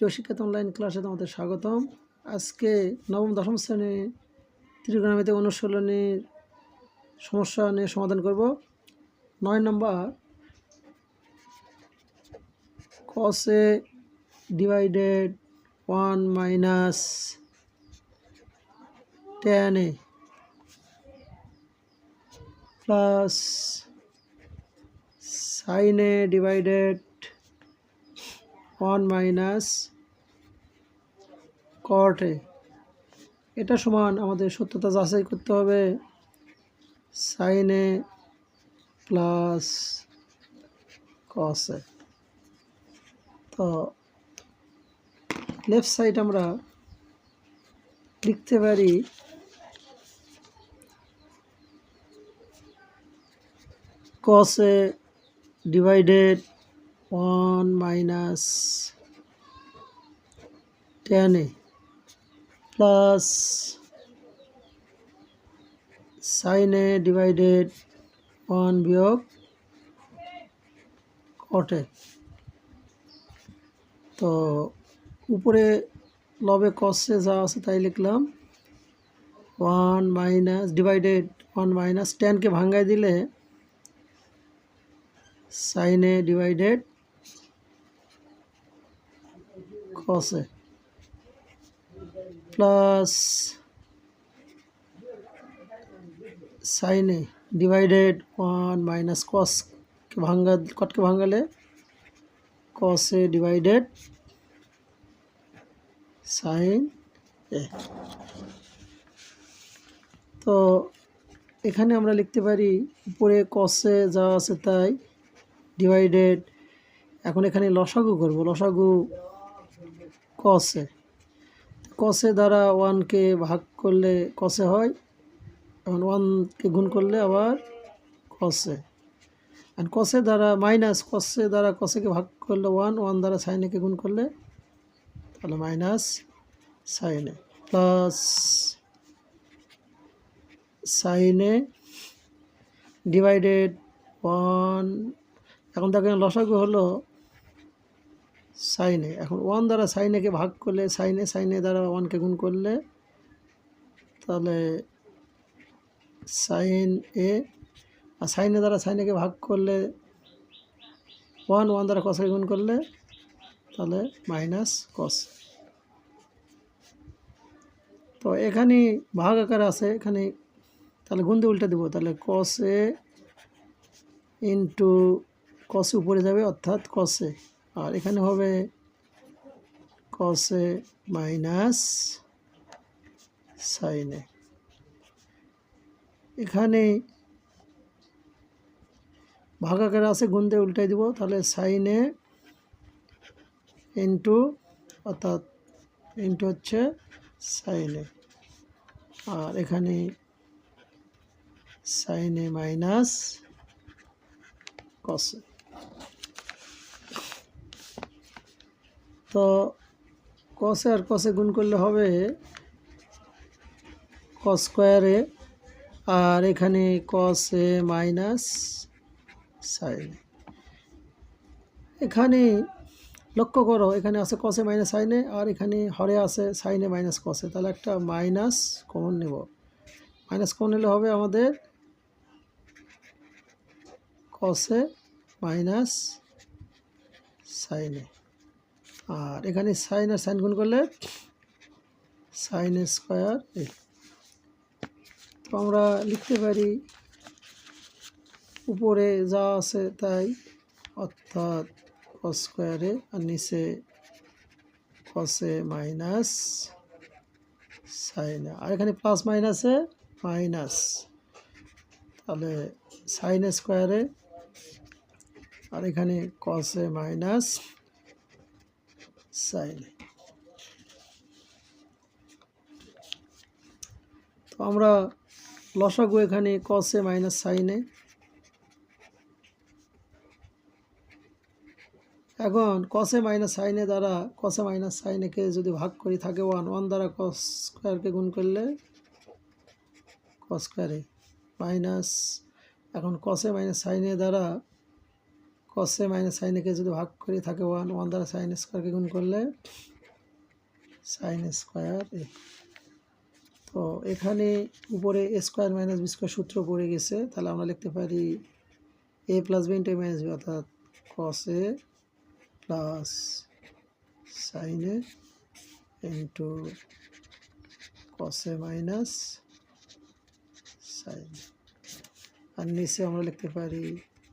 প্রিয় শিক্ষার্থী অনলাইন ক্লাসে তোমাদের স্বাগতম। আজকে নবম দশম শ্রেণী ত্রিকোণমিতি অনুশীলনীর সমস্যা নিয়ে সমাধান করব। 9 নম্বর cos a divided 1 minus tan a plus sin a divided 1 minus cot a, এটা সমান আমাদের সত্যতা যাচাই করতে হবে sin a plus cos a। তো লেফট সাইড আমরা লিখতে পারি cos a divided 1 minus tan a plus sin a divided 1 বিয়োগ cot a। তো উপরে লবে cos a যা আছে তাই লিখলাম, 1 মাইনাস ডিভাইডেড 1 মাইনাস টেনকে ভাঙ্গাই দিলে sin a divided cos a plus sin a divided 1 minus cotকে ভাঙ্গালে cos a divided sin a। তো এখানে আমরা লিখতে পারি উপরে cos a যা আছে তাই ডিভাইডেড, এখন এখানে লসাগু করব, লসাগু cos a, cos a দ্বারা 1কে ভাগ করলে cos a হয়, এখন 1কে গুণ করলে আবার cos a, আর cos a দ্বারা মাইনাস cos a দ্বারা cos a কে ভাগ করলে 1 দ্বারা sin a কে গুণ করলে তাহলে minus sin a plus sin a divided 1, এখন দেখেন লসাগু হলো sin a, এখন 1 দ্বারা sin a কে ভাগ করলে sin a দ্বারা 1কে গুণ করলে তাহলে sin a, R sin a দ্বারা sin a কে ভাগ করলে 1 দ্বারা cos a কে গুণ করলে তাহলে মাইনাস cos। তো এখানে ভাগ আকার আছে, এখানে তাহলে গুণ দিয়ে উল্টে দেবো, তাহলে cos a into cos a উপরে যাবে অর্থাৎ cos a, আর এখানে হবে cos a minus sin a। এখানে ভাগ আকারে আছে, গুণ দিয়ে উল্টাই দিব, তাহলে sin a ইন্টু অর্থাৎ ইন্টু হচ্ছে sin a, আর এখানে sin a minus cos a। তো cos a আর cos a গুণ করলে হবে cos স্কোয়ার a, আর এখানে cos a minus sin a। এখানে লক্ষ্য করো এখানে আছে cos a minus sin a, আর এখানে হরে আছে sin a minus cos a, তাহলে একটা মাইনাস কমন নেব, মাইনাস কমন নিলে হবে আমাদের cos a minus sin a, আর এখানে sin আর sin গুণ করলে sin a স্কোয়ার a। তো আমরা লিখতে পারি উপরে যা আছে তাই অর্থাৎ cos স্কোয়ার a, আর নিচে cos a minus sin a, আর এখানে প্লাস মাইনাসে মাইনাস, তাহলে sin a স্কোয়ার a, আর এখানে cos a minus sin a। তো আমরা লসাগু এখানে cos a minus sin a, এখন cos a minus sin a দ্বারা cos a minus sin a কে যদি ভাগ করি থাকে 1 দ্বারা cos স্কোয়ারকে গুণ করলে cos স্কোয়ার a মাইনাস, এখন cos a minus sin a দ্বারা cos a minus sin a কে যদি ভাগ করি থাকে 1 দ্বারা sin স্কোয়ারকে গুণ করলে সাইন স্কোয়ার এ। তো এখানে উপরে এ স্কোয়ার মাইনাস বি স্কোয়ার সূত্র পড়ে গেছে, তাহলে আমরা লিখতে পারি এ প্লাস বি ইন্টু এ মাইনাস বি, অর্থাৎ কস এ প্লাস সাইন এ ইন্টু কস এ মাইনাস সাইন। আর নিচে আমরা লিখতে পারি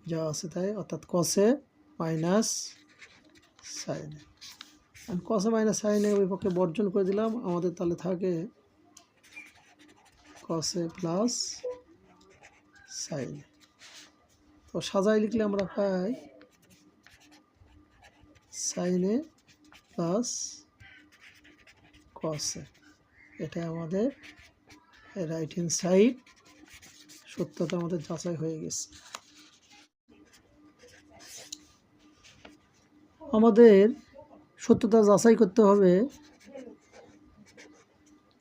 যা আছে তাই, অর্থাৎ কস এ মাইনাস সাইন এ। আর কস এ মাইনাস সাইন এ ওই পক্ষে বর্জন করে দিলাম, আমাদের তাহলে থাকে কস এ প্লাস সাইন। তো সাজাই লিখলে আমরা পাই সাইন এ প্লাস কস এ। এটা আমাদের রাইট হ্যান্ড সাইড সত্যতা আমাদের যাচাই হয়ে গেছে। আমাদের সত্যতা যাচাই করতে হবে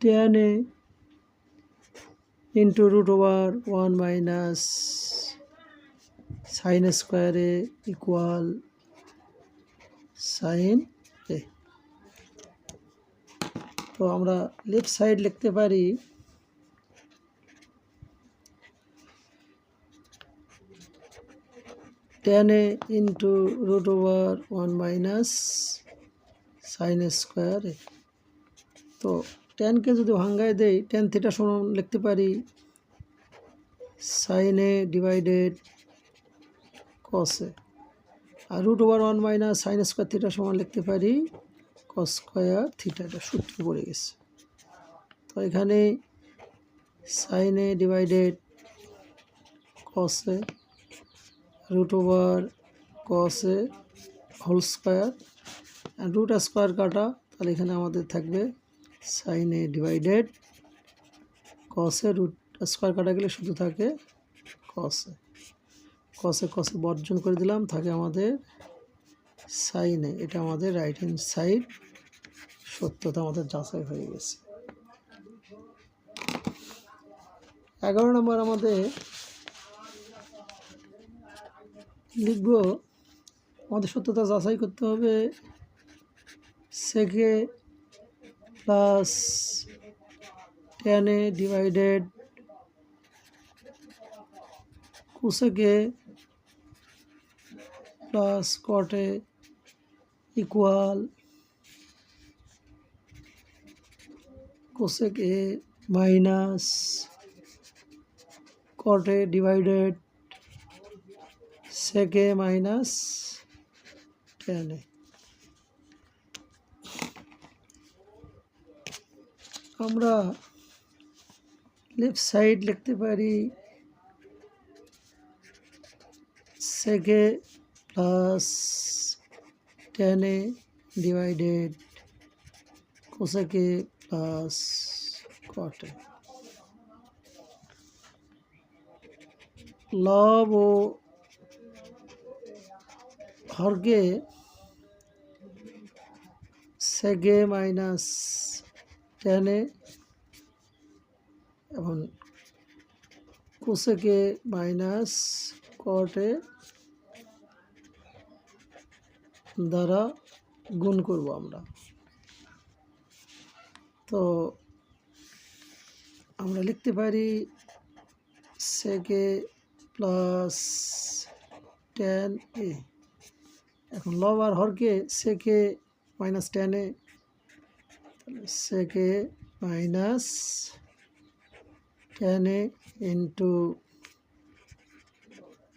tan a into root over 1 minus sine square a equal sine a. তো আমরা লেফট সাইড লিখতে পারি tan a into root over 1 minus sine square a. তো ট্যানকে যদি ভাঙ্গায় দেই, ট্যান থিটা সমান লিখতে পারি sine a divided cos a. আর root over 1 minus sine square theta সমান লিখতে পারি কস স্কোয়ার থিটা। এটা সূত্র পড়ে গেছে। তো এখানে sign a divided cos A root over cos A whole square, R root square কাটা, তাহলে এখানে আমাদের থাকবে sign a divided cos A. Root square কাটা গেলে শুধু থাকে কস এ। কস এ বর্জন করে দিলাম, থাকে আমাদের সাইন এ। এটা আমাদের রাইট হ্যান্ড সাইড সত্যতা আমাদের যাচাই হয়ে গেছে। 11 নম্বর আমাদের লিখব, আমাদের সত্যতা যাচাই করতে হবে sec a plus tan a divided cosec a plus cot a equal cosec a minus cot a divided sec a minus tan a। আমরা লেফট সাইড লিখতে পারি sec a plus tan a divided cosec a plus cot a. লব ও হরকে sec a minus tan a এবং cosec a minus cot a দ্বারা গুণ করব আমরা। তো আমরা লিখতে পারি sec a plus tan a। এখন লব আর হরকে sec a minus tan a, sec a minus tan a into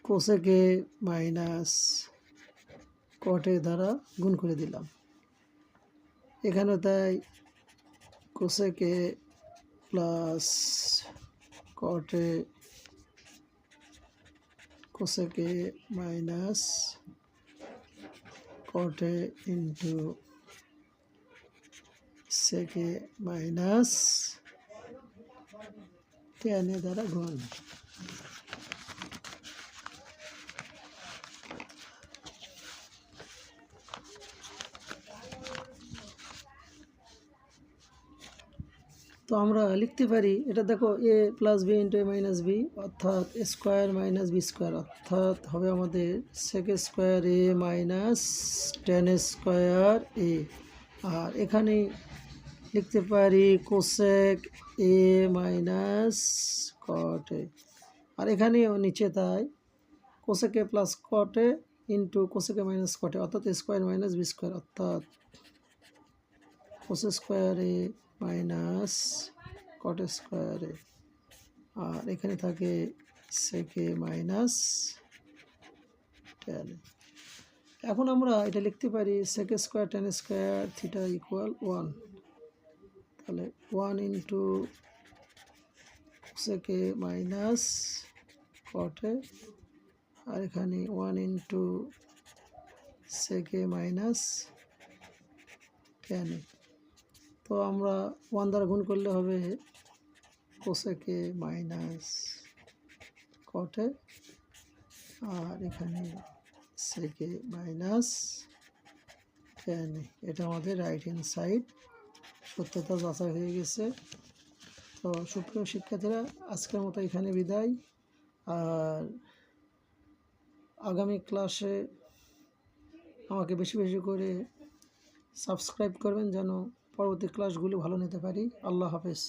cosec a minus cot a দ্বারা গুণ করে দিলাম। এখানে তাই cosec a plus cot a cosec a minus cot a into sec a minus tan a দ্বারা গুণ। তো আমরা লিখতে পারি, এটা দেখো এ প্লাস বি ইন্টু এ মাইনাস বি, অর্থাৎ a square minus b square, অর্থাৎ হবে আমাদের sec square a minus tan square a. আর এখানে লিখতে পারি কোসেক এ মাইনাস কট এ, আর এখানেও নিচে তাই cosec a plus cot a into cosec a minus cot a, অর্থাৎ a square minus b square, অর্থাৎ cos square a minus cot square a, আর এখানে থাকে সেক এ মাইনাস ট্যান। এখন আমরা এটা লিখতে পারি sec square tan square theta equal 1, তাহলে 1 into sec a minus cot এ, আর এখানে 1 into sec a minus tan a. তো আমরা 1 দ্বারা গুণ করলে হবে কোসেক এ মাইনাস কট এ, আর এখানে সেক এ মাইনাস ট্যান এ। এটা আমাদের রাইট হ্যান্ড সাইড সত্যতা যাচাই হয়ে গেছে। তো সুপ্রিয় শিক্ষার্থীরা, আজকের মতো এখানে বিদায়। আর আগামী ক্লাসে আমাকে বেশি বেশি করে সাবস্ক্রাইব করবেন যেন পরবর্তী ক্লাসগুলি ভালো নিতে পারি। আল্লাহ হাফেজ।